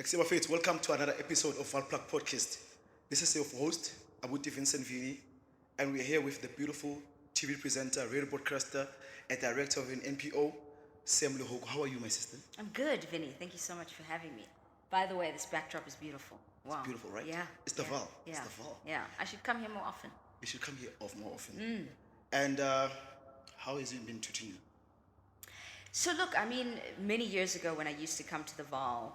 Except faith, welcome to another episode of Our Plug Podcast. This is your host, Vincent, Vinnie, and we're here with the beautiful TV presenter, radio broadcaster, and director of an NPO, Sam Lehoko. How are you, my sister? I'm good, Vinnie. Thank you so much for having me. By the way, this backdrop is beautiful. Wow. It's beautiful, right? Yeah. It's the Val. Yeah. It's the Val. Yeah. I should come here more often. You should come here more often. And how has it been treating you? So look, I mean, many years ago when I used to come to the Val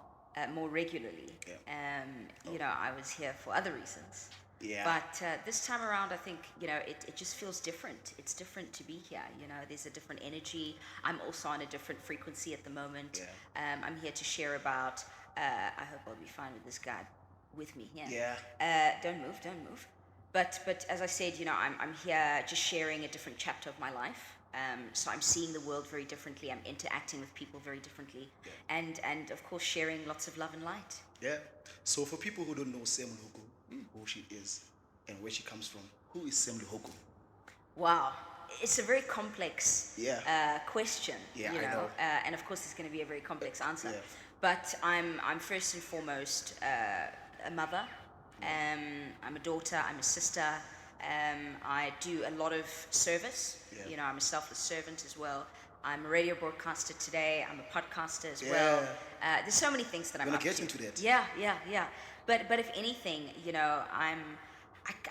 more regularly, I was here for other reasons. Yeah. But this time around, I think, it just feels different. It's different to be here. There's a different energy. I'm also on a different frequency at the moment. Yeah. I'm here to share about, I hope I'll be fine with this guy with me here. Yeah. Don't move. But as I said, I'm here just sharing a different chapter of my life. So I'm seeing the world very differently. I'm interacting with people very differently. Yeah. And of course, sharing lots of love and light. Yeah. So for people who don't know Sam Lehoko, who she is and where she comes from, who is Sam Lehoko? Wow. It's a very complex question. Yeah, I know. And of course, it's going to be a very complex answer. Yeah. But I'm first and foremost a mother. I'm a daughter. I'm a sister. I do a lot of service. Yeah. I'm a selfless servant as well. I'm a radio broadcaster today. I'm a podcaster as well. There's so many things that I'm up to. We're going to get into that. Yeah. But if anything, I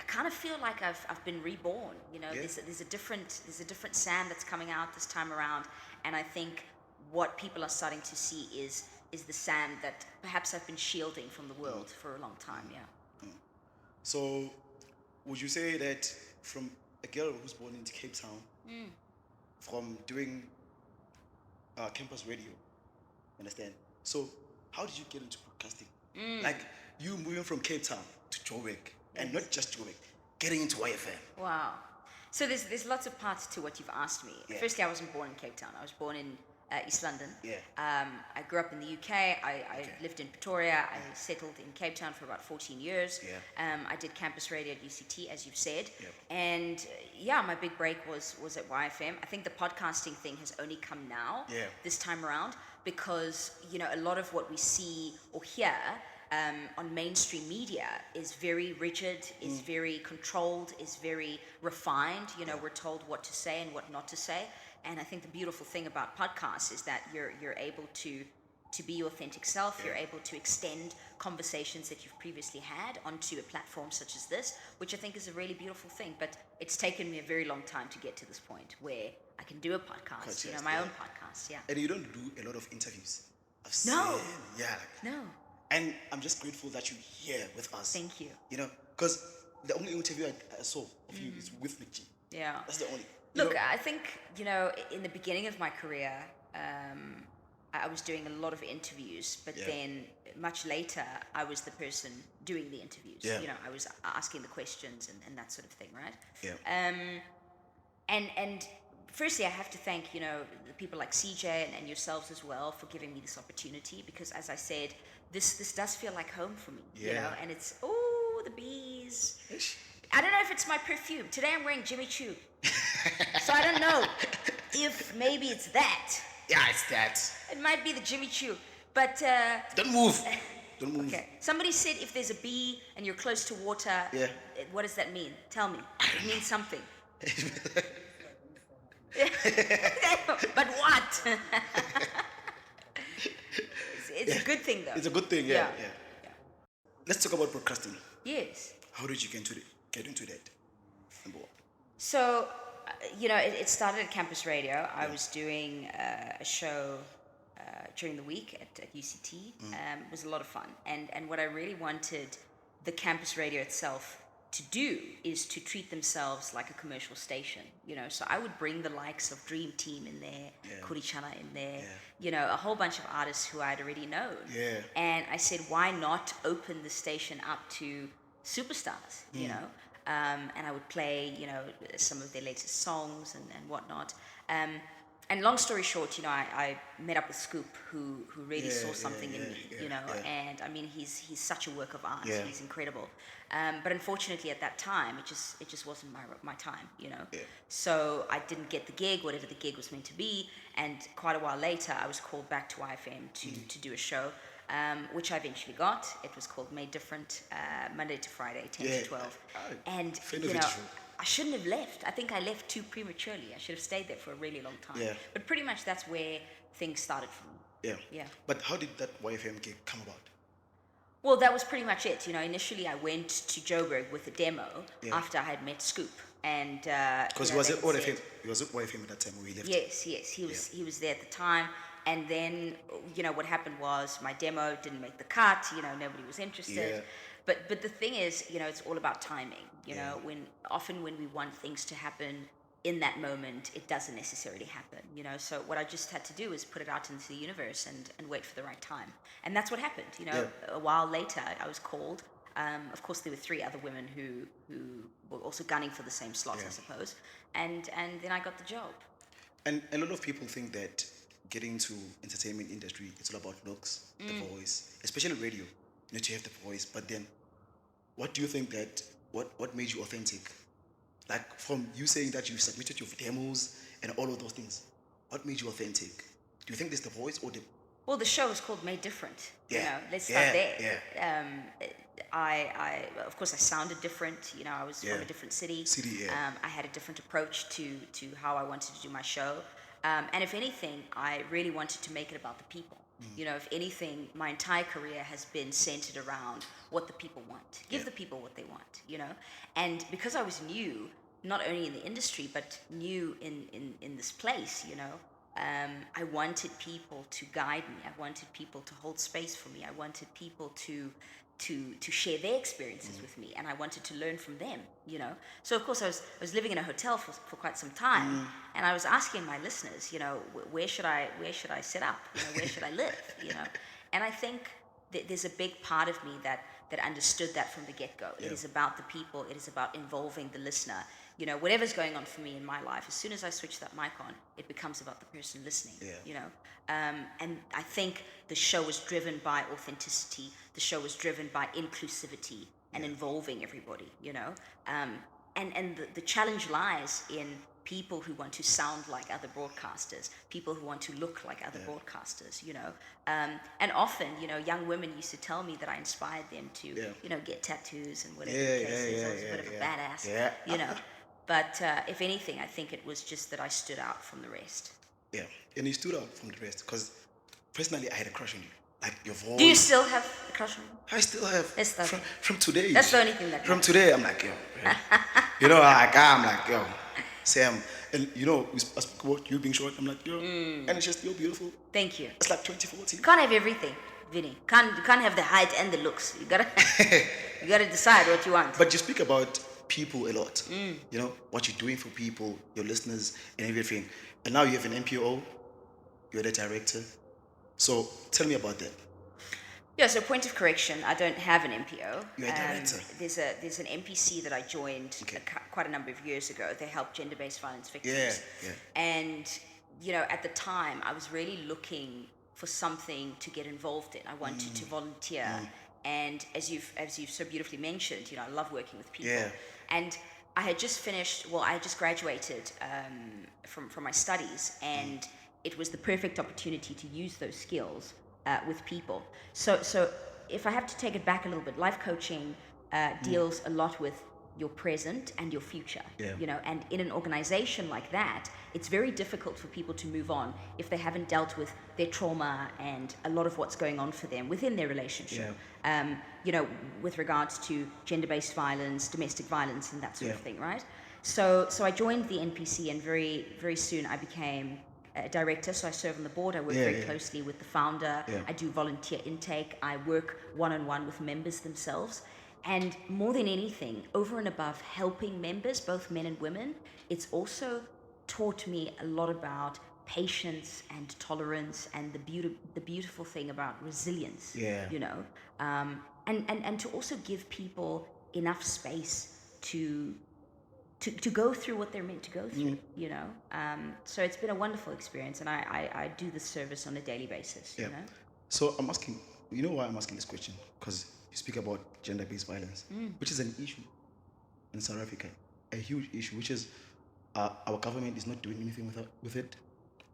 kind of feel like I've been reborn. There's a different Sam that's coming out this time around, and I think what people are starting to see is the Sam that perhaps I've been shielding from the world for a long time. Yeah. So, would you say that from a girl who's born in Cape Town, from doing campus radio, understand? So, how did you get into broadcasting? Like you moving from Cape Town to Joburg, and not just Joburg, getting into YFM. Wow. So there's lots of parts to what you've asked me. Yeah. Firstly, I wasn't born in Cape Town. I was born in East London. Yeah. I grew up in the UK. I lived in Pretoria. I settled in Cape Town for about 14 years. Yeah. I did campus radio at UCT, as you've said. Yep. And my big break was at YFM. I think the podcasting thing has only come now, this time around, because, a lot of what we see or hear on mainstream media is very rigid, is very controlled, is very refined. We're told what to say and what not to say. And I think the beautiful thing about podcasts is that you're able to be your authentic self. You're able to extend conversations that you've previously had onto a platform such as this, which I think is a really beautiful thing. But it's taken me a very long time to get to this point where I can do a podcast, my own podcast. Yeah. And you don't do a lot of interviews. No. Yeah. No. And I'm just grateful that you're here with us. Thank you. Because the only interview I saw of you is with Mickey. Yeah. That's the only. Look, I think, in the beginning of my career, I was doing a lot of interviews, but then much later, I was the person doing the interviews. Yeah. I was asking the questions and that sort of thing, right? Yeah. And firstly, I have to thank, the people like CJ and yourselves as well for giving me this opportunity, because as I said, this does feel like home for me, and it's, the bees. Ish. I don't know if it's my perfume. Today I'm wearing Jimmy Choo. So I don't know if maybe it's that. Yeah, it's that. It might be the Jimmy Choo. But Don't move. Don't move. okay. Somebody said if there's a bee and you're close to water, what does that mean? Tell me. It means something. But what? It's a good thing, though. It's a good thing, yeah. Let's talk about broadcasting. Yes. How did you get into that? Number one. So, it started at campus radio. I was doing a show during the week at UCT. It was a lot of fun. And what I really wanted the campus radio itself to do is to treat themselves like a commercial station. So I would bring the likes of Dream Team in there, Kurichana in there, a whole bunch of artists who I'd already known. Yeah. And I said, why not open the station up to superstars, and I would play, some of their latest songs and whatnot. And long story short, I met up with Scoop, who really saw something in me, and I mean, he's such a work of art. He's incredible. But unfortunately, at that time, it just wasn't my time, So I didn't get the gig, whatever the gig was meant to be. And quite a while later, I was called back to YFM to do a show. which I eventually got. It was called Made Different, Monday to Friday, 10 to 12. And, I shouldn't have left. I think I left too prematurely. I should have stayed there for a really long time. Yeah. But pretty much that's where things started for me. Yeah. Yeah. But how did that YFM gig come about? Well, that was pretty much it. Initially I went to Joburg with a demo after I had met Scoop. And because he was at YFM. He was at YFM at that time when we left. Yes, he was there at the time. And then, what happened was my demo didn't make the cut. Nobody was interested. Yeah. But the thing is, it's all about timing. When we want things to happen in that moment, it doesn't necessarily happen. So what I just had to do is put it out into the universe and wait for the right time. And that's what happened. A while later, I was called. Of course, there were 3 other women who were also gunning for the same slot, I suppose. And then I got the job. And a lot of people think that getting into entertainment industry, it's all about looks, the voice, especially radio. You have the voice, but then what do you think that, what made you authentic? Like from you saying that you submitted your demos and all of those things, what made you authentic? Do you think it's the voice or the... Well, the show was called Made Different. Yeah. Let's start there. Yeah. I of course I sounded different. I was from a different city. I had a different approach to how I wanted to do my show. And if anything, I really wanted to make it about the people. If anything, my entire career has been centered around what the people want. Give the people what they want, And because I was new, not only in the industry, but new in this place, I wanted people to guide me. I wanted people to hold space for me. I wanted people to share their experiences with me, and I wanted to learn from them, So of course I was living in a hotel for quite some time, and I was asking my listeners, where should I set up? Where should I live? And I think that there's a big part of me that understood that from the get-go. It is about the people. It is about involving the listener. Whatever's going on for me in my life, as soon as I switch that mic on, it becomes about the person listening. And I think the show was driven by authenticity. The show was driven by inclusivity and involving everybody. And the challenge lies in people who want to sound like other broadcasters, people who want to look like other broadcasters. And often, young women used to tell me that I inspired them to, get tattoos and whatever the case is. I was a bit of a badass. But if anything, I think it was just that I stood out from the rest. Yeah, and you stood out from the rest because personally I had a crush on you. Like your voice. Do you still have a crush on me? I still have. From today. That's the only thing that from today, I'm like, I'm like, yo, Sam. And I spoke about you being short. I'm like, yo. And it's just, you're beautiful. Thank you. It's like 2014. Can't have everything, Vinnie. You can't have the height and the looks. You gotta decide what you want. But you speak about people a lot. What you're doing for people, your listeners, and everything. And now you have an MPO. You're the director. So tell me about that. Yeah, so point of correction, I don't have an MPO. You're a director. There's an MPC that I joined quite a number of years ago. They help gender-based violence victims. Yeah. And, at the time, I was really looking for something to get involved in. I wanted to volunteer. And as you've so beautifully mentioned, I love working with people. Yeah. And I had just graduated from my studies, and it was the perfect opportunity to use those skills with people. So if I have to take it back a little bit, life coaching deals a lot with your present and your future. And in an organization like that, it's very difficult for people to move on if they haven't dealt with their trauma and a lot of what's going on for them within their relationship. With regards to gender-based violence, domestic violence, and that sort of thing, right? So I joined the NPC, and very, very soon I became a director. So I serve on the board. I work very closely with the founder. I do volunteer intake. I work one-on-one with members themselves. And more than anything, over and above helping members, both men and women, it's also taught me a lot about patience and tolerance and the beautiful thing about resilience. And to also give people enough space to go through what they're meant to go through. So it's been a wonderful experience, and I do this service on a daily basis. So I'm asking, why I'm asking this question? Because you speak about gender-based violence, which is an issue in South Africa, a huge issue, which is our government is not doing anything with it.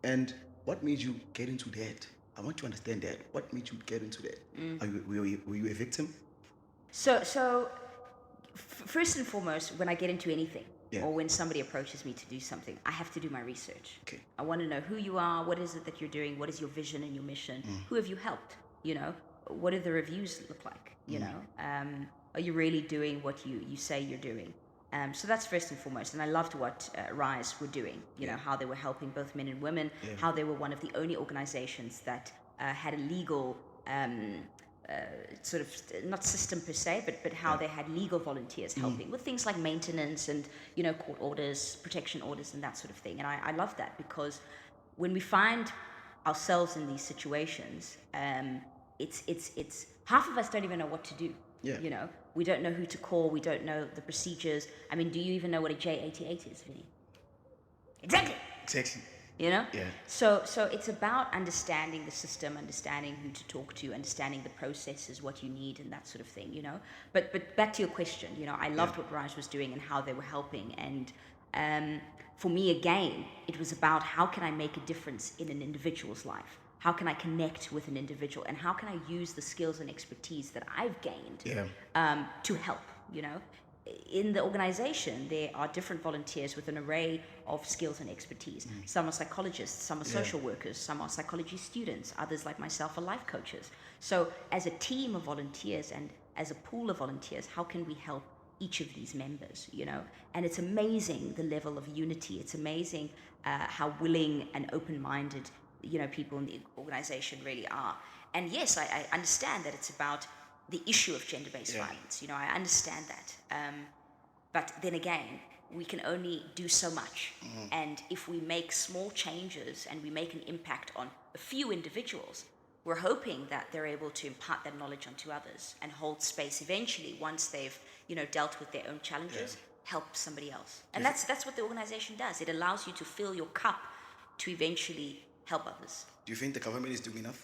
And what made you get into that? I want to understand that. What made you get into that? Were you a victim? So first and foremost, when I get into anything, Yeah. or when somebody approaches me to do something, I have to do my research. Okay. I want to know who you are, what is it that you're doing, what is your vision and your mission, who have you helped, what do the reviews look like, are you really doing what you say you're doing? So that's first and foremost, and I loved what Rise were doing, how they were helping both men and women, how they were one of the only organizations that had a legal sort of not system per se, but how they had legal volunteers helping with things like maintenance and court orders, protection orders, and that sort of thing. And I love that, because when we find ourselves in these situations, it's half of us don't even know what to do. Yeah. We don't know who to call. We don't know the procedures. I mean, do you even know what a J88 is, Vinnie? Exactly. Yeah. So it's about understanding the system, understanding who to talk to, understanding the processes, what you need, and that sort of thing, But back to your question, I loved what Rise was doing and how they were helping. And for me, again, it was about how can I make a difference in an individual's life? How can I connect with an individual? And how can I use the skills and expertise that I've gained to help, In the organization, there are different volunteers with an array of skills and expertise. Some are psychologists, some are social workers, some are psychology students, others like myself are life coaches. So as a team of volunteers and as a pool of volunteers, how can we help each of these members, And it's amazing the level of unity. It's amazing how willing and open-minded, people in the organization really are. And yes, I understand that it's about the issue of gender-based violence. I understand that. But then again, we can only do so much. And if we make small changes and we make an impact on a few individuals, we're hoping that they're able to impart that knowledge onto others and hold space eventually, once they've, dealt with their own challenges, help somebody else. And that's what the organization does. It allows you to fill your cup to eventually help others. Do you think the government is doing enough?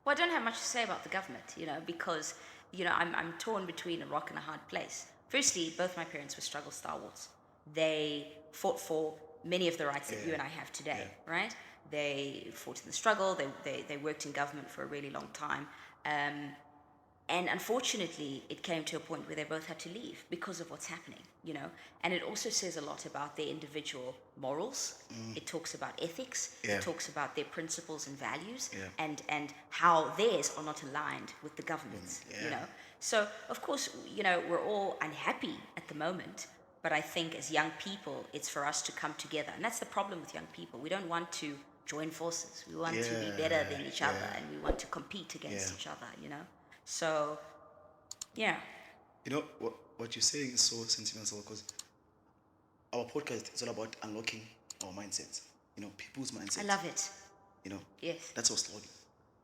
Well, I don't have much to say about the government, because, I'm torn between a rock and a hard place. Firstly, both my parents were struggle stalwarts. They fought for many of the rights that you and I have today, right? They fought in the struggle. They worked in government for a really long time. And unfortunately, it came to a point where they both had to leave because of what's happening, And it also says a lot about their individual morals. It talks about ethics. It talks about their principles and values, and how theirs are not aligned with the government's, So, of course, we're all unhappy at the moment. But I think as young people, it's for us to come together. And that's the problem with young people. We don't want to join forces. We want to be better than each other, and we want to compete against each other, So, yeah. What you're saying is so sentimental, because our podcast is all about unlocking our mindsets, people's mindsets. I love it. Yes. That's our slogan.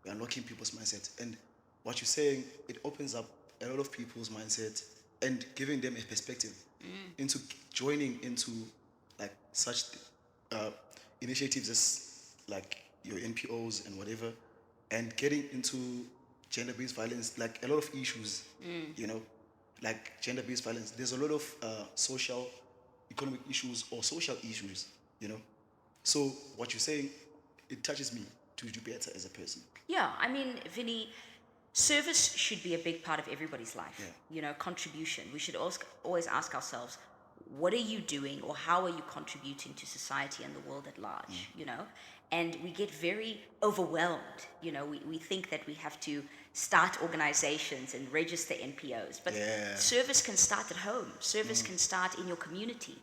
We're unlocking people's mindsets. And what you're saying, it opens up a lot of people's mindsets and giving them a perspective into joining into like such initiatives as like your NPOs and whatever, and getting into gender-based violence, like a lot of issues, like gender-based violence. There's a lot of social, economic issues or social issues, So what you're saying, it touches me to do better as a person. Yeah, I mean, Vinnie, service should be a big part of everybody's life. Contribution. We should always ask ourselves, what are you doing, or how are you contributing to society and the world at large, And we get very overwhelmed, we think that we have to start organizations and register NPOs, but service can start at home. Service can start in your community,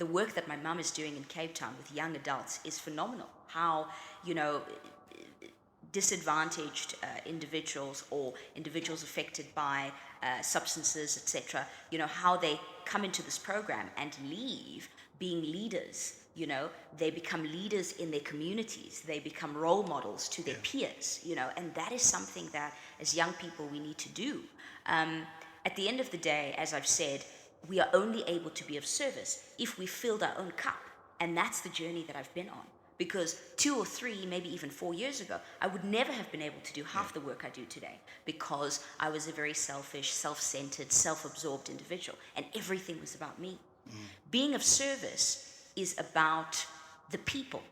The work that my mum is doing in Cape Town with young adults is phenomenal. How, disadvantaged individuals or individuals affected by substances, etc., how they come into this program and leave being leaders. They become leaders in their communities. They become role models to their peers, and that is something that as young people we need to do. At the end of the day, as I've said, we are only able to be of service if we filled our own cup, and that's the journey that I've been on. Because 2 or 3, maybe even 4 years ago, I would never have been able to do half the work I do today, because I was a very selfish, self-centered, self-absorbed individual, and everything was about me. Being of service is about the people.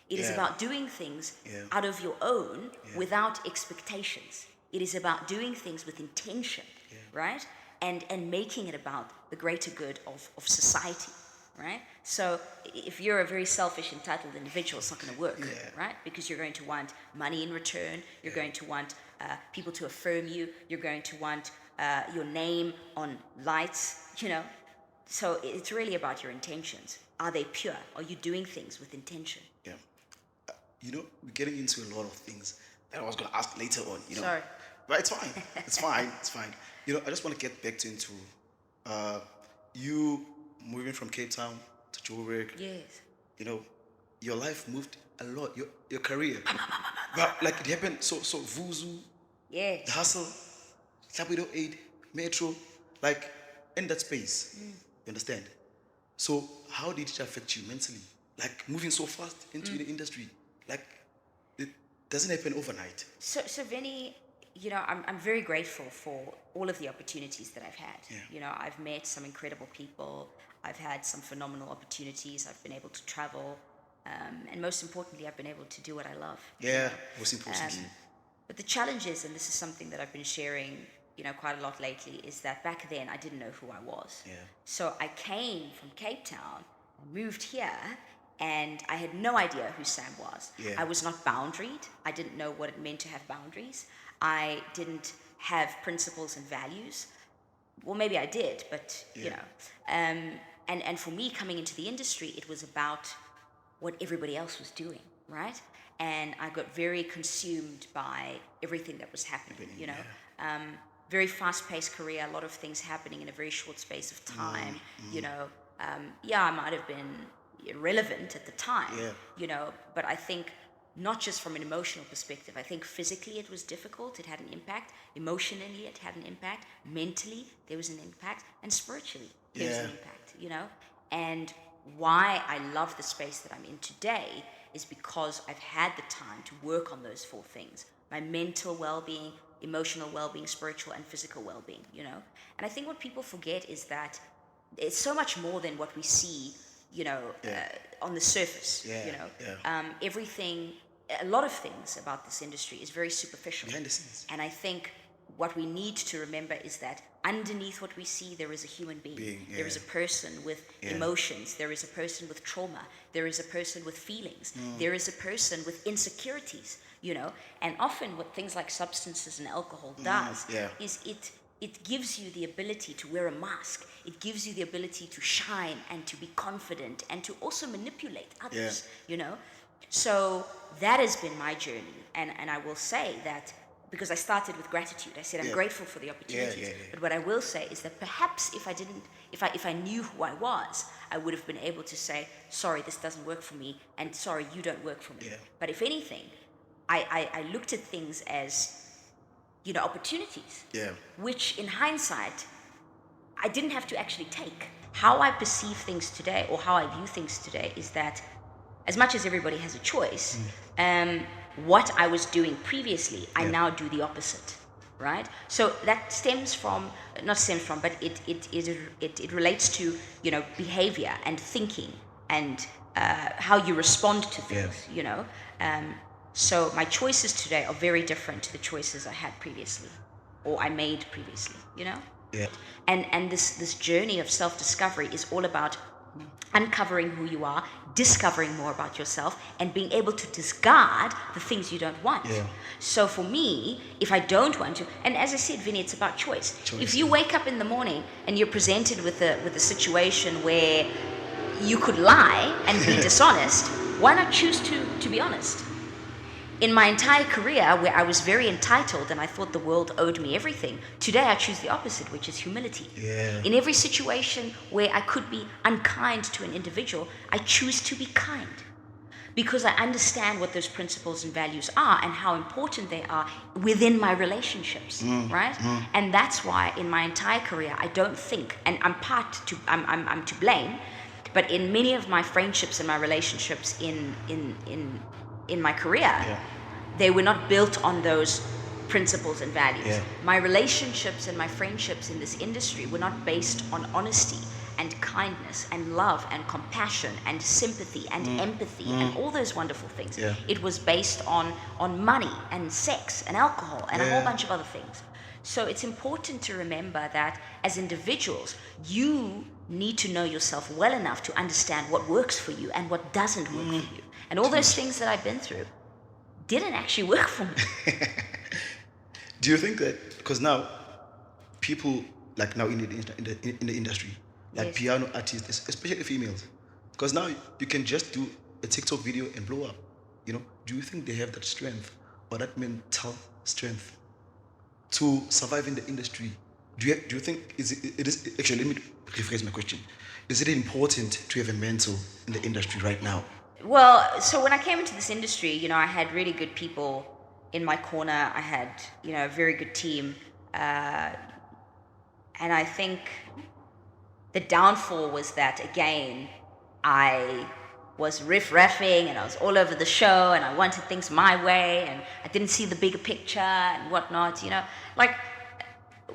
It is about doing things out of your own without expectations. It is about doing things with intention, right? And making it about the greater good of society, right? So if you're a very selfish, entitled individual, it's not going to work, right? Because you're going to want money in return. You're going to want people to affirm you. You're going to want your name on lights, you know. So it's really about your intentions. Are they pure? Are you doing things with intention? Yeah. You know, we're getting into a lot of things that I was going to ask later on, you know. Sorry. But it's fine. It's fine. It's fine. You know, I just want to get back into you moving from Cape Town to Joburg. Yes. You know, your life moved a lot. Your career. But like it happened. So Vuzu. Yes. The hustle. Capital Aid. Metro. Like in that space. You understand? So how did it affect you mentally? Like moving so fast into the industry. Like it doesn't happen overnight. So Vinnie, you know, I'm very grateful for all of the opportunities that I've had. Yeah. You know, I've met some incredible people. I've had some phenomenal opportunities. I've been able to travel. And most importantly, I've been able to do what I love. Yeah, most importantly. But the challenge is, and this is something that I've been sharing, you know, quite a lot lately, is that back then I didn't know who I was. Yeah. So I came from Cape Town, moved here, and I had no idea who Sam was. Yeah. I was not boundaried. I didn't know what it meant to have boundaries. I didn't have principles and values. Well, maybe I did, but, you know. And for me, coming into the industry, it was about what everybody else was doing, right? And I got very consumed by everything that was happening, you know. Very fast-paced career, a lot of things happening in a very short space of time, you know. I might have been irrelevant at the time, you know, but I think not just from an emotional perspective, I think physically it was difficult, it had an impact, emotionally it had an impact, mentally there was an impact, and spiritually there was an impact, you know. And why I love the space that I'm in today is because I've had the time to work on those four things: my mental well-being, emotional well-being, spiritual and physical well-being, you know. And I think what people forget is that it's so much more than what we see, you know, on the surface, you know. Everything, a lot of things about this industry is very superficial. Behind the scenes. And I think what we need to remember is that underneath what we see, there is a human being. There is a person with emotions. There is a person with trauma. There is a person with feelings. There is a person with insecurities, you know. And often what things like substances and alcohol does is it gives you the ability to wear a mask. It gives you the ability to shine and to be confident and to also manipulate others, you know. So that has been my journey. And I will say that because I started with gratitude. I said I'm grateful for the opportunities. But what I will say is that perhaps if I knew who I was, I would have been able to say, sorry, this doesn't work for me, and sorry, you don't work for me. But if anything, I looked at things as, you know, opportunities, which in hindsight, I didn't have to actually take. How I perceive things today, or how I view things today, is that as much as everybody has a choice, what I was doing previously, I now do the opposite, right? So that but it relates to, you know, behavior and thinking and how you respond to things, you know. So my choices today are very different to the choices I had previously, or I made previously, you know? And this journey of self-discovery is all about uncovering who you are, discovering more about yourself, and being able to discard the things you don't want. So for me, if I don't want to, and as I said, Vinnie, it's about choice. If you wake up in the morning and you're presented with a situation where you could lie and be dishonest, why not choose to be honest? In my entire career, where I was very entitled and I thought the world owed me everything, today I choose the opposite, which is humility. In every situation where I could be unkind to an individual, I choose to be kind, because I understand what those principles and values are and how important they are within my relationships, right? And that's why in my entire career, I don't think, and I'm to blame, but in many of my friendships and my relationships in my career, they were not built on those principles and values. My relationships and my friendships in this industry were not based on honesty and kindness and love and compassion and sympathy and empathy and all those wonderful things. Yeah. It was based on money and sex and alcohol and a whole bunch of other things. So it's important to remember that as individuals, you need to know yourself well enough to understand what works for you and what doesn't work for you. And all those things that I've been through didn't actually work for me. Do you think that, because now people like now in the industry, like piano artists, especially females, because now you can just do a TikTok video and blow up, you know? Do you think they have that strength or that mental strength to survive in the industry? Do you think it is actually, let me rephrase my question. Is it important to have a mentor in the industry right now? Well, so when I came into this industry, you know, I had really good people in my corner. I had, you know, a very good team. And I think the downfall was that, again, I was riff-raffing and I was all over the show and I wanted things my way and I didn't see the bigger picture and whatnot, you know. Like,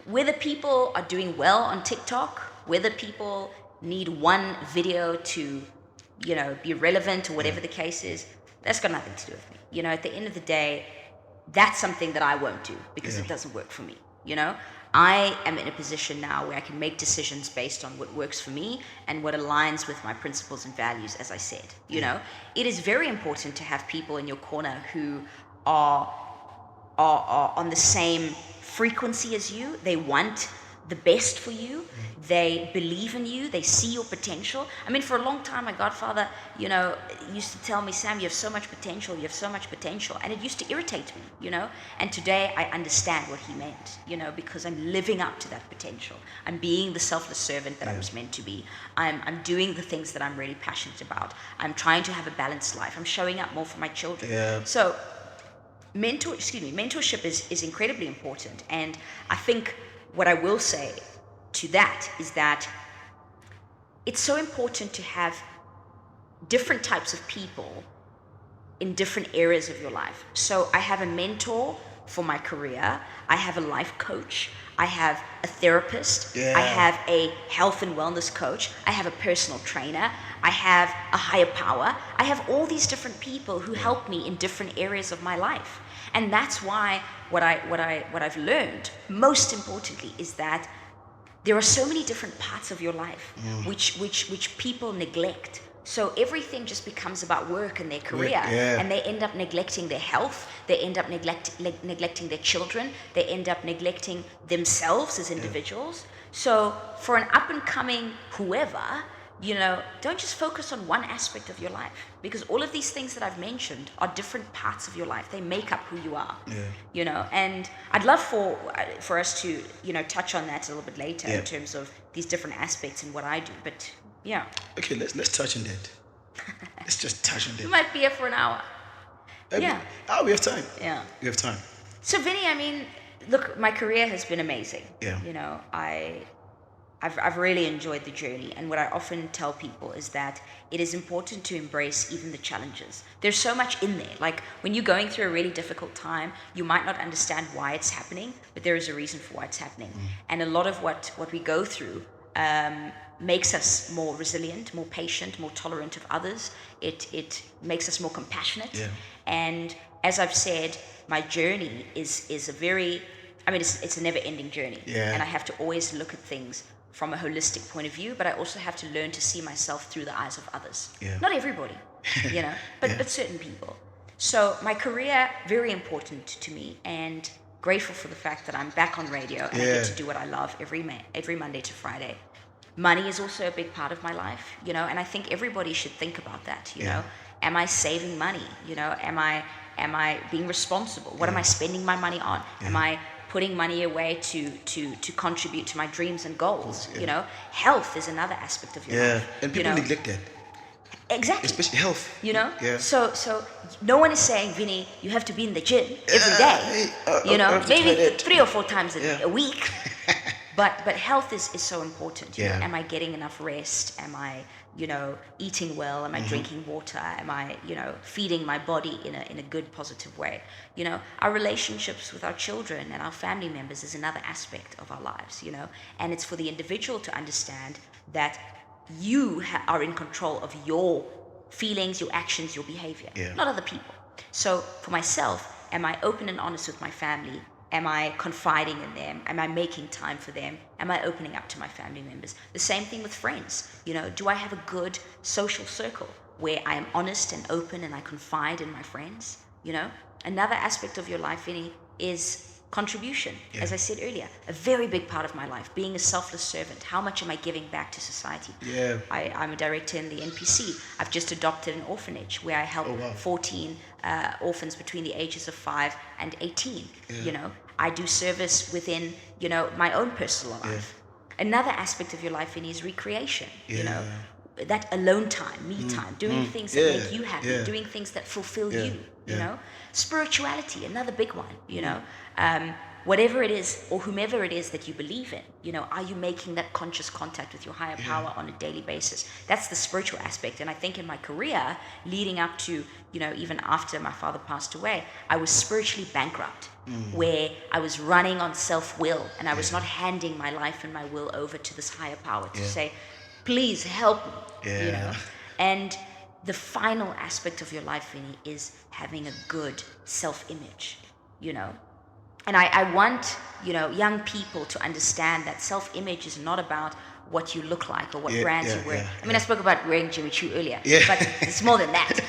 whether people are doing well on TikTok, whether people need one video to, you know, be relevant or whatever the case is, that's got nothing to do with me. You know, at the end of the day, that's something that I won't do because it doesn't work for me, you know. I am in a position now where I can make decisions based on what works for me and what aligns with my principles and values, as I said. You know, it is very important to have people in your corner who are on the same frequency as you. They want the best for you. They believe in you. They see your potential. I mean, for a long time, my godfather, you know, used to tell me, Sam, you have so much potential. You have so much potential. And it used to irritate me, you know. And today I understand what he meant, you know, because I'm living up to that potential. I'm being the selfless servant that I was meant to be. I'm doing the things that I'm really passionate about. I'm trying to have a balanced life. I'm showing up more for my children. Yeah. So mentorship is incredibly important. And I think what I will say to that is that it's so important to have different types of people in different areas of your life. So I have a mentor for my career. I have a life coach. I have a therapist. I have a health and wellness coach. I have a personal trainer. I have a higher power. I have all these different people who help me in different areas of my life. And that's why what I've learned, most importantly, is that there are so many different parts of your life which people neglect. So everything just becomes about work and their career, and they end up neglecting their health. They end up neglecting their children. They end up neglecting themselves as individuals. So for an up and coming whoever, you know, don't just focus on one aspect of your life, because all of these things that I've mentioned are different parts of your life. They make up who you are, you know, and I'd love for us to, you know, touch on that a little bit later in terms of these different aspects and what I do. But yeah. Okay, let's touch on that. Let's just touch on that. We might be here for an hour. We have time. Yeah. We have time. So Vinnie, I mean, look, my career has been amazing. Yeah. You know, I've really enjoyed the journey, and what I often tell people is that it is important to embrace even the challenges. There's so much in there. Like, when you're going through a really difficult time, you might not understand why it's happening, but there is a reason for why it's happening. And a lot of what we go through makes us more resilient, more patient, more tolerant of others. It makes us more compassionate. And as I've said, my journey is a very, I mean, it's a never-ending journey. And I have to always look at things from a holistic point of view, but I also have to learn to see myself through the eyes of others. Not everybody, you know, but certain people. So my career, very important to me, and grateful for the fact that I'm back on radio and I get to do what I love every Monday to Friday. Money is also a big part of my life, you know, and I think everybody should think about that, you know. Am I saving money? You know, am I being responsible? What am I spending my money on? Am I putting money away to contribute to my dreams and goals? You know, health is another aspect of your life. And people neglect that. Exactly. Especially health. You know? So no one is saying, Vinnie, you have to be in the gym every day. You know, maybe 3 or 4 times a week. But health is so important. You know? Am I getting enough rest? Am I, you know, eating well? Am I drinking water? Am I, you know, feeding my body in a good, positive way? You know, our relationships with our children and our family members is another aspect of our lives, you know, and it's for the individual to understand that you are in control of your feelings, your actions, your behavior, not other people. So for myself, am I open and honest with my family? Am I confiding in them? Am I making time for them? Am I opening up to my family members? The same thing with friends. Do I have a good social circle where I am honest and open and I confide in my friends? Another aspect of your life, Vinnie, is contribution. As I said earlier, a very big part of my life, being a selfless servant. How much am I giving back to society? I'm a director in the NPC. I've just adopted an orphanage where I help 14 orphans between the ages of 5 and 18. I do service within, my own personal life. Another aspect of your life, Vinnie, is recreation. That alone time, me time, doing things that make you happy, doing things that fulfill you, Spirituality, another big one, whatever it is or whomever it is that you believe in, are you making that conscious contact with your higher power on a daily basis? That's the spiritual aspect. And I think in my career, leading up to, even after my father passed away, I was spiritually bankrupt, where I was running on self-will and I was not handing my life and my will over to this higher power to say, please help me, And the final aspect of your life, Vinnie, is having a good self-image, And I want, young people to understand that self-image is not about what you look like or what brands you wear. I spoke about wearing Jimmy Choo earlier, but it's more than that,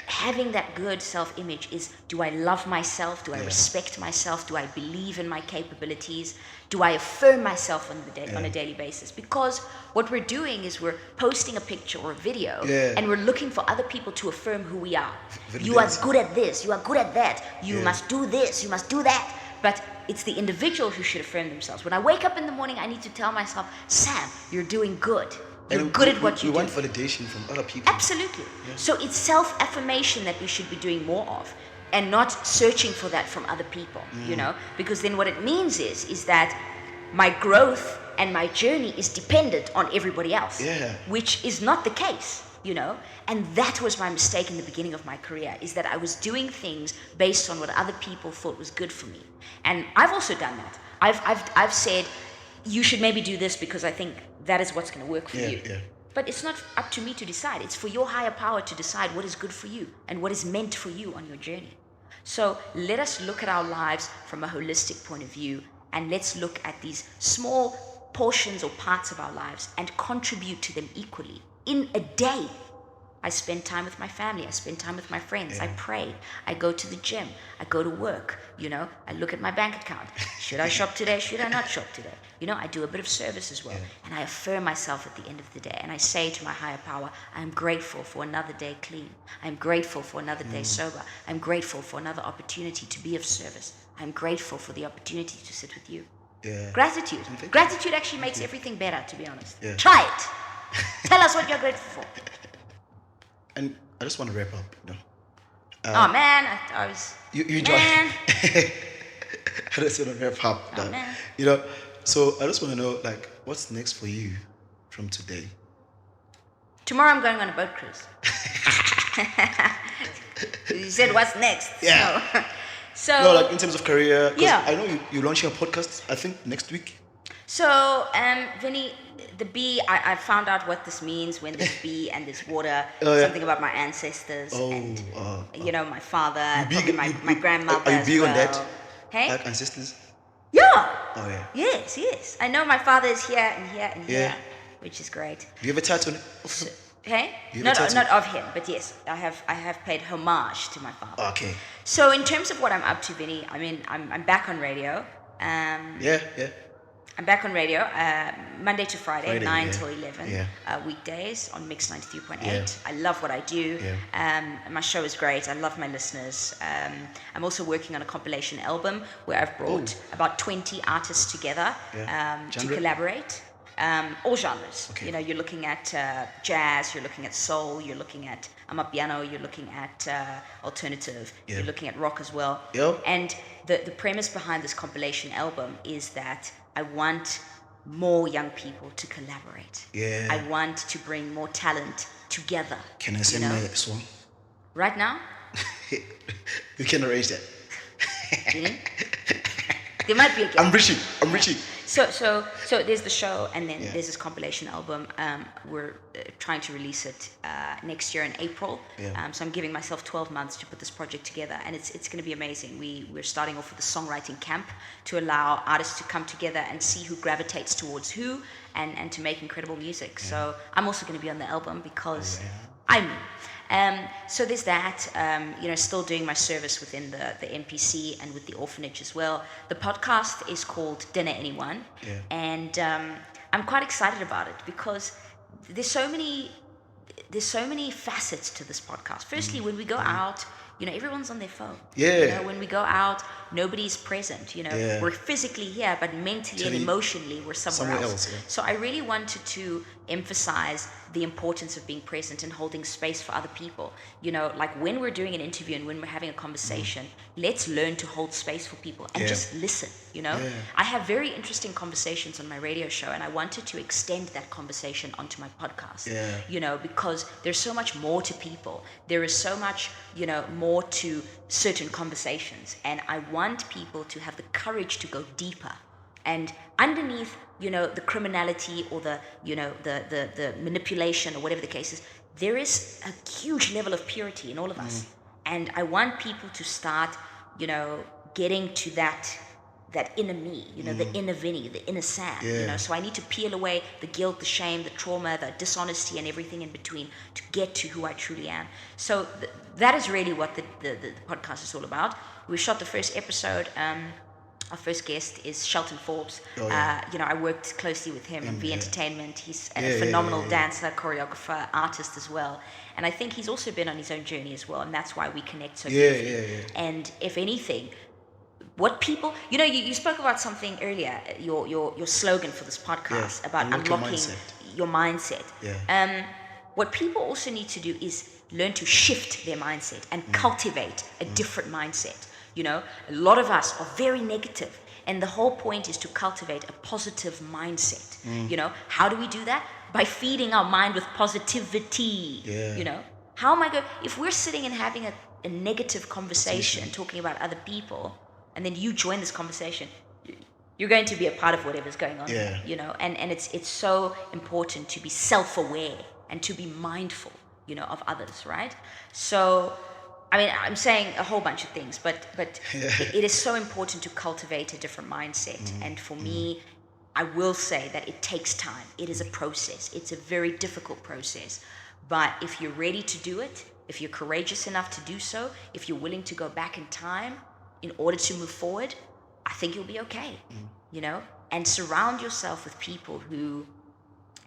Having that good self-image is, do I love myself? Do I respect myself? Do I believe in my capabilities? Do I affirm myself on a daily basis? Because what we're doing is we're posting a picture or a video and we're looking for other people to affirm who we are. You are good at this. You are good at that. You must do this. You must do that. But it's the individual who should affirm themselves. When I wake up in the morning, I need to tell myself, Sam, you're doing good. You're good at what you do. We want validation from other people. Absolutely. So it's self-affirmation that we should be doing more of, and not searching for that from other people, because then what it means is that my growth and my journey is dependent on everybody else, which is not the case, and that was my mistake in the beginning of my career, is that I was doing things based on what other people thought was good for me. And I've also done that. I've said, you should maybe do this because I think that is what's going to work for you. But it's not up to me to decide. It's for your higher power to decide what is good for you and what is meant for you on your journey. So let us look at our lives from a holistic point of view, and let's look at these small portions or parts of our lives and contribute to them equally. In a day, I spend time with my family. I spend time with my friends. I pray. I go to the gym. I go to work. I look at my bank account. Should I shop today? Should I not shop today? I do a bit of service as well. And I affirm myself at the end of the day. And I say to my higher power, I am grateful for another day clean. I am grateful for another day sober. I'm grateful for another opportunity to be of service. I'm grateful for the opportunity to sit with you. Gratitude. Gratitude actually makes everything better, to be honest. Try it. Tell us what you're grateful for. And I just want to wrap up. Oh man, I was. You enjoy. I just want to wrap up. Oh, man. So I just want to know, what's next for you from today? Tomorrow I'm going on a boat cruise. You said what's next? Yeah. So. No, in terms of career. I know you're launching a podcast. I think next week. So, Vinnie, the bee, I found out what this means when there's bee and there's water, something about my ancestors and, my father, my grandmother. Are you big on that? Hey? Like ancestors? Yeah. Oh, yeah. Yes. I know my father is here and here and here, which is great. Do you have a tattoo? Hey? Not of him, but yes, I have paid homage to my father. Okay. So in terms of what I'm up to, Vinnie, I'm back on radio. I'm back on radio Monday to Friday 9 till 11, weekdays on Mix 93.8. I love what I do. My show is great. I love my listeners. I'm also working on a compilation album where I've brought about 20 artists together to collaborate. All genres. Okay. You're looking at jazz, you're looking at soul, you're looking at amapiano, you're looking at alternative, you're looking at rock as well. And the premise behind this compilation album is that I want more young people to collaborate. I want to bring more talent together. Can I send my song? Right now? You can arrange that. There might be a gap. I'm reaching. So there's the show, and then there's this compilation album. We're trying to release it next year in April. So I'm giving myself 12 months to put this project together, and it's going to be amazing. We're starting off with a songwriting camp to allow artists to come together and see who gravitates towards who, and to make incredible music. So I'm also going to be on the album because I'm me. So there's that, still doing my service within the NPC and with the orphanage as well. The podcast is called Dinner Anyone, and I'm quite excited about it because there's so many facets to this podcast. Firstly, when we go out, everyone's on their phone. When we go out, nobody's present. We're physically here, but mentally and emotionally we're somewhere else. So I really wanted to emphasize the importance of being present and holding space for other people. Like when we're doing an interview and when we're having a conversation, let's learn to hold space for people and just listen. I have very interesting conversations on my radio show, and I wanted to extend that conversation onto my podcast. Because there's so much more to people. There is so much, more to certain conversations, and I want people to have the courage to go deeper. And underneath, the criminality or the manipulation or whatever the case is, there is a huge level of purity in all of us. And I want people to start, getting to that inner me, the inner Vinnie, the inner Sam, So I need to peel away the guilt, the shame, the trauma, the dishonesty, and everything in between to get to who I truly am. So that is really what the podcast is all about. We shot the first episode. Our first guest is Shelton Forbes. I worked closely with him in V Entertainment. He's a phenomenal dancer, choreographer, artist as well. And I think he's also been on his own journey as well, and that's why we connect so beautifully. And if anything, what people, you spoke about something earlier, your slogan for this podcast about unlocking your mindset. What people also need to do is learn to shift their mindset and cultivate a different mindset. A lot of us are very negative, and the whole point is to cultivate a positive mindset. How do we do that? By feeding our mind with positivity. How am I going? If we're sitting and having a negative conversation, talking about other people, and then you join this conversation, you're going to be a part of whatever's going on. And it's so important to be self-aware and to be mindful, of others, right? So, I mean, I'm saying a whole bunch of things, but it is so important to cultivate a different mindset. And for me, I will say that it takes time. It is a process. It's a very difficult process. But if you're ready to do it, if you're courageous enough to do so, if you're willing to go back in time in order to move forward, I think you'll be okay, And surround yourself with people who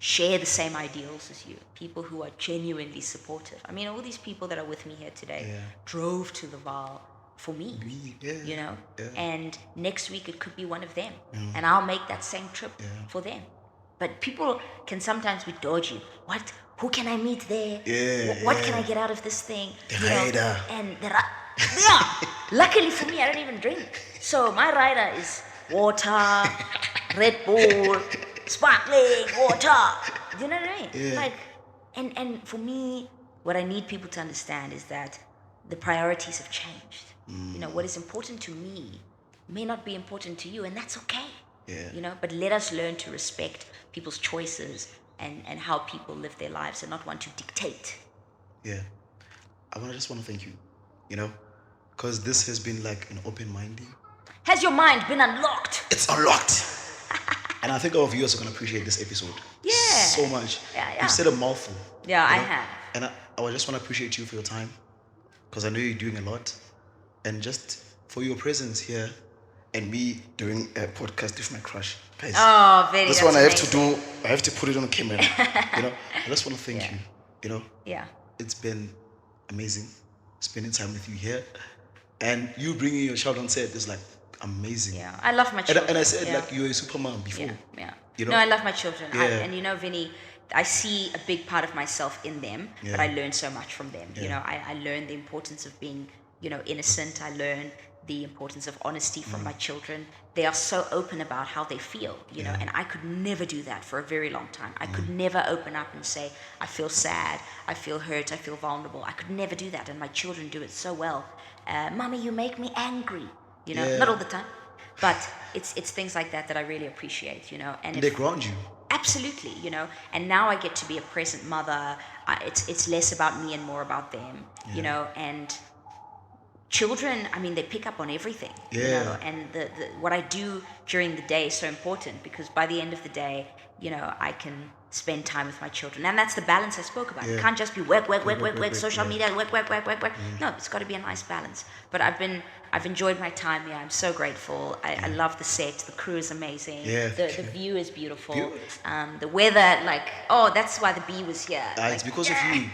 share the same ideals as you, people who are genuinely supportive. I mean, all these people that are with me here today drove to Laval for me, and next week it could be one of them, and I'll make that same trip for them. But people can sometimes be dodgy. What? Who can I meet there? What can I get out of this thing? And luckily for me, I don't even drink. So my rider is water, Red Bull, sparkling water. Do you know what I mean? Like, and for me, what I need people to understand is that the priorities have changed. What is important to me may not be important to you, and that's okay. But let us learn to respect people's choices and how people live their lives, and not want to dictate. I just want to thank you, because this has been like an open mind. Has your mind been unlocked? It's unlocked. And I think our viewers are going to appreciate this episode so much. You said a mouthful. I have. And I just want to appreciate you for your time, because I know you're doing a lot. And just for your presence here and me doing a podcast with my crush. Guys, Vinnie, this one I have to put it on camera. I just want to thank you. It's been amazing spending time with you here. And you bringing your child on set is like amazing. I love my children. And I said like you're a supermom before. No, I love my children. Vinnie, I see a big part of myself in them, but I learn so much from them. I learn the importance of being, innocent. I learn the importance of honesty from my children. They are so open about how they feel, and I could never do that for a very long time. I could never open up and say, I feel sad, I feel hurt, I feel vulnerable. I could never do that, and my children do it so well. Mommy, you make me angry. Not all the time, But it's things like that I really appreciate, you know. And they ground you. Absolutely, you know. And now I get to be a present mother. It's less about me and more about them, you know. And children, I mean, they pick up on everything, you know. And the what I do during the day is so important, because by the end of the day, you know, I can spend time with my children. And that's the balance I spoke about. It can't just be work, social media, work. No, it's got to be a nice balance. But I've enjoyed my time here. I'm so grateful. I love the set. The crew is amazing. The view is beautiful. The weather, like, that's why the bee was here. It's because of you.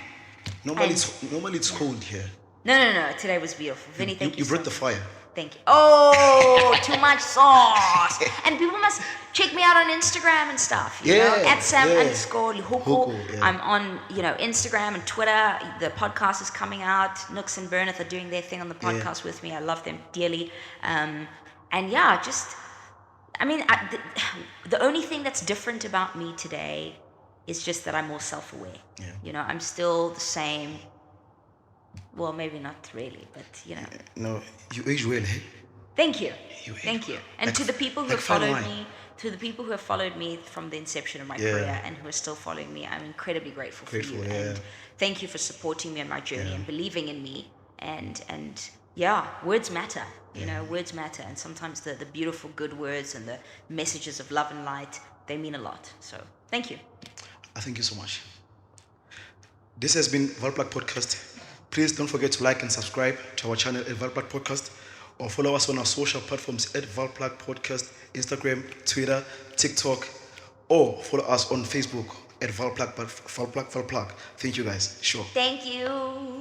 Normally it's cold here. No. Today was beautiful. Vinnie, thank you. You brought the fire. Thank you. Oh, too much sauce. And people must check me out on Instagram and stuff. You know, at Sam_Lehoko. I'm on, you know, Instagram and Twitter. The podcast is coming out. Nooks and Berneth are doing their thing on the podcast with me. I love them dearly. And yeah, just, I mean, the only thing that's different about me today is just that I'm more self-aware. You know, I'm still the same. Well, maybe not really, but you know. No, you age well, hey? Thank you. Thank you. And to the people who have followed me from the inception of my career and who are still following me, I'm incredibly grateful for you. And thank you for supporting me on my journey and believing in me. And yeah, words matter. You know, words matter. And sometimes the beautiful, good words and the messages of love and light, they mean a lot. So thank you. Thank you so much. This has been Valplug Podcast. Please don't forget to like and subscribe to our channel at Valplug Podcast, or follow us on our social platforms at Valplug Podcast, Instagram, Twitter, TikTok, or follow us on Facebook at Valplug. Thank you guys. Sure. Thank you.